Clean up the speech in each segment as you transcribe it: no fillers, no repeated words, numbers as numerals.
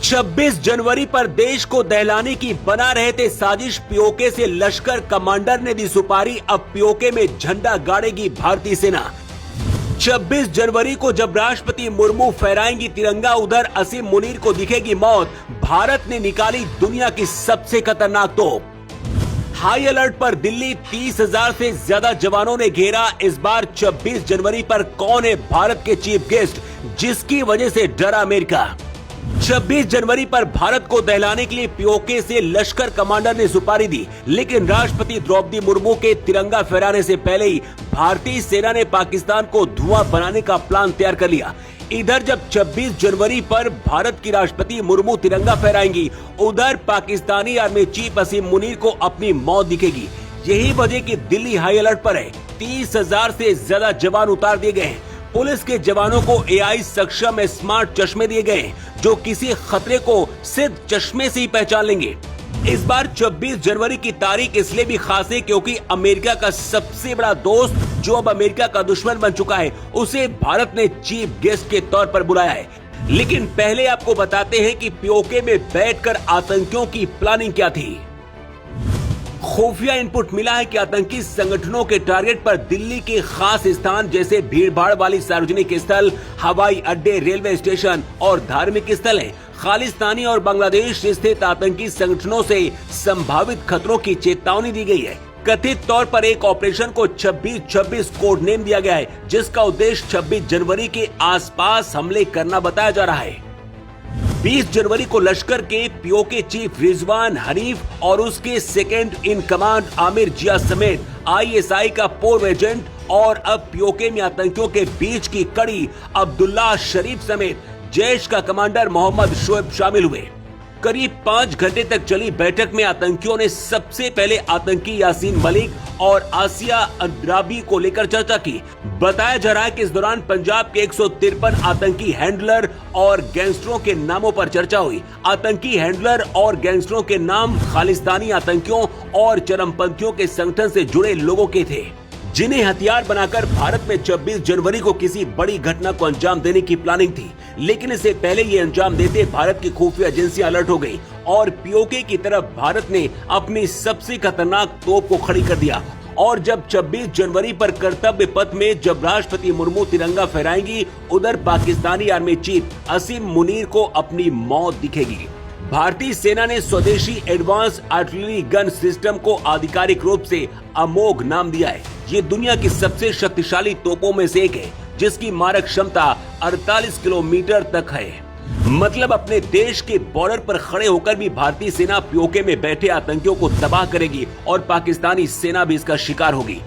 26 जनवरी पर देश को दहलाने की बना रहे थे साजिश। पीओके से लश्कर कमांडर ने दी सुपारी, अब पीओके में झंडा गाड़ेगी भारतीय सेना। 26 जनवरी को जब राष्ट्रपति मुर्मू फहराएंगी तिरंगा, उधर असीम मुनीर को दिखेगी मौत। भारत ने निकाली दुनिया की सबसे खतरनाक तोप। हाई अलर्ट पर दिल्ली, 30,000 से ज्यादा जवानों ने घेरा। इस बार 26 जनवरी पर कौन है भारत के चीफ गेस्ट, जिसकी वजह से डरा अमेरिका। 26 जनवरी पर भारत को दहलाने के लिए पीओके से लश्कर कमांडर ने सुपारी दी, लेकिन राष्ट्रपति द्रौपदी मुर्मू के तिरंगा फहराने से पहले ही भारतीय सेना ने पाकिस्तान को धुआं बनाने का प्लान तैयार कर लिया। इधर जब 26 जनवरी पर भारत की राष्ट्रपति मुर्मू तिरंगा फहराएंगी, उधर पाकिस्तानी आर्मी चीफ असीम मुनीर को अपनी मौत दिखेगी। यही वजह कि दिल्ली हाई अलर्ट पर है। 30,000 से ज्यादा जवान उतार दिए गए हैं। पुलिस के जवानों को एआई सक्षम स्मार्ट चश्मे दिए गए, जो किसी खतरे को सिर्फ चश्मे से ही पहचान लेंगे। इस बार 26 जनवरी की तारीख इसलिए भी खास है क्योंकि अमेरिका का सबसे बड़ा दोस्त, जो अब अमेरिका का दुश्मन बन चुका है, उसे भारत ने चीफ गेस्ट के तौर पर बुलाया है। लेकिन पहले आपको बताते हैं कि पीओके में बैठकर आतंकियों की प्लानिंग क्या थी। खुफिया इनपुट मिला है कि आतंकी संगठनों के टारगेट पर दिल्ली के खास स्थान जैसे भीड़भाड़ वाली सार्वजनिक स्थल, हवाई अड्डे, रेलवे स्टेशन और धार्मिक स्थल हैं। खालिस्तानी और बांग्लादेश स्थित आतंकी संगठनों से संभावित खतरों की चेतावनी दी गई है। कथित तौर पर एक ऑपरेशन को 26-26 कोड नेम दिया गया है, जिसका उद्देश्य 26 जनवरी के आसपास हमले करना बताया जा रहा है। 20 जनवरी को लश्कर के पीओके चीफ रिजवान हनीफ और उसके सेकेंड इन कमांड आमिर जिया समेत आईएसआई का पूर्व एजेंट और अब पीओके में आतंकियों के बीच की कड़ी अब्दुल्ला शरीफ समेत जैश का कमांडर मोहम्मद शोएब शामिल हुए। करीब 5 घंटे तक चली बैठक में आतंकियों ने सबसे पहले आतंकी यासीन मलिक और आसिया अंद्राबी को लेकर चर्चा की। बताया जा रहा है कि इस दौरान पंजाब के 153 आतंकी हैंडलर और गैंगस्टरों के नामों पर चर्चा हुई। आतंकी हैंडलर और गैंगस्टरों के नाम खालिस्तानी आतंकियों और चरमपंथियों के संगठन से जुड़े लोगों के थे, जिन्हें हथियार बनाकर भारत में 26 जनवरी को किसी बड़ी घटना को अंजाम देने की प्लानिंग थी। लेकिन इससे पहले ये अंजाम देते भारत की खुफिया एजेंसियां अलर्ट हो गई और पीओके की तरफ भारत ने अपनी सबसे खतरनाक तोप को खड़ी कर दिया। और जब 26 जनवरी पर कर्तव्य पथ में जब राष्ट्रपति मुर्मू तिरंगा फहराएंगी, उधर पाकिस्तानी आर्मी चीफ असीम मुनीर को अपनी मौत दिखेगी। भारतीय सेना ने स्वदेशी एडवांस आर्टिलरी गन सिस्टम को आधिकारिक रूप से अमोघ नाम दिया है। ये दुनिया की सबसे शक्तिशाली तोपों में से एक है, जिसकी मारक क्षमता 48 किलोमीटर तक है। मतलब अपने देश के बॉर्डर पर खड़े होकर भी भारतीय सेना पीओके में बैठे आतंकियों को तबाह करेगी और पाकिस्तानी सेना भी इसका शिकार होगी।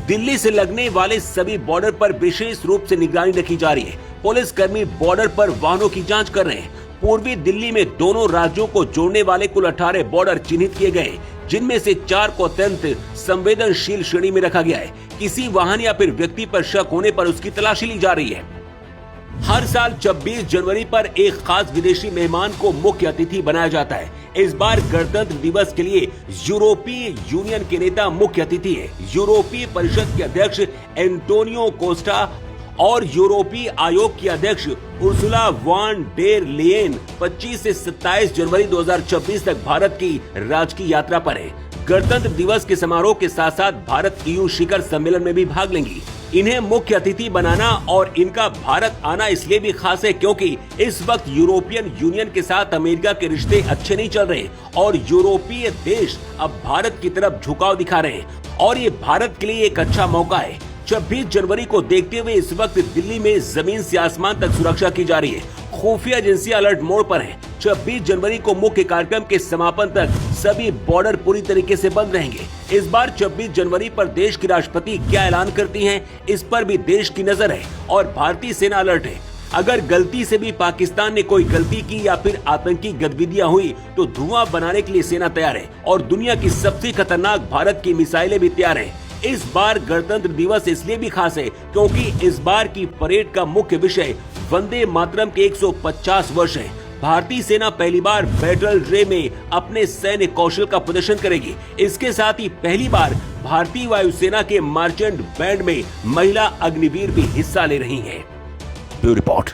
दिल्ली से लगने वाले सभी बॉर्डर पर विशेष रूप से निगरानी रखी जा रही है। पुलिस कर्मी बॉर्डर पर वाहनों की जांच कर रहे हैं। पूर्वी दिल्ली में दोनों राज्यों को जोड़ने वाले कुल 18 बॉर्डर चिन्हित किए गए, जिनमें से 4 को अत्यंत संवेदनशील श्रेणी में रखा गया है। किसी वाहन या फिर व्यक्ति पर शक होने पर उसकी तलाशी ली जा रही है। हर साल 26 जनवरी पर एक खास विदेशी मेहमान को मुख्य अतिथि बनाया जाता है। इस बार गणतंत्र दिवस के लिए यूरोपीय यूनियन के नेता मुख्य अतिथि है। यूरोपीय परिषद के अध्यक्ष एंटोनियो कोस्टा और यूरोपीय आयोग की अध्यक्ष उर्सुला वॉन डेर लेयन 25 से 27 जनवरी 2026 तक भारत की राजकीय यात्रा पर है। गणतंत्र दिवस के समारोह के साथ साथ भारत ईयू शिखर सम्मेलन में भी भाग लेंगी। इन्हें मुख्य अतिथि बनाना और इनका भारत आना इसलिए भी खास है क्योंकि इस वक्त यूरोपियन यूनियन के साथ अमेरिका के रिश्ते अच्छे नहीं चल रहे और यूरोपीय देश अब भारत की तरफ झुकाव दिखा रहे हैं और ये भारत के लिए एक अच्छा मौका है। 26 जनवरी को देखते हुए इस वक्त दिल्ली में जमीन से आसमान तक सुरक्षा की जा रही है। खुफिया एजेंसियां अलर्ट मोड पर हैं। 26 जनवरी को मुख्य कार्यक्रम के समापन तक सभी बॉर्डर पूरी तरीके से बंद रहेंगे। इस बार 26 जनवरी पर देश की राष्ट्रपति क्या ऐलान करती हैं, इस पर भी देश की नजर है और भारतीय सेना अलर्ट है। अगर गलती से भी पाकिस्तान ने कोई गलती की या फिर आतंकी गतिविधियां हुई तो धुआं बनाने के लिए सेना तैयार है और दुनिया की सबसे खतरनाक भारत की मिसाइलें भी तैयार है। इस बार गणतंत्र दिवस इसलिए भी खास है क्योंकि इस बार की परेड का मुख्य विषय वंदे मातरम के 150 वर्ष है। भारतीय सेना पहली बार बैटल रे में अपने सैन्य कौशल का प्रदर्शन करेगी। इसके साथ ही पहली बार भारतीय वायुसेना के मार्चेंट बैंड में महिला अग्निवीर भी हिस्सा ले रही हैं। Bureau report.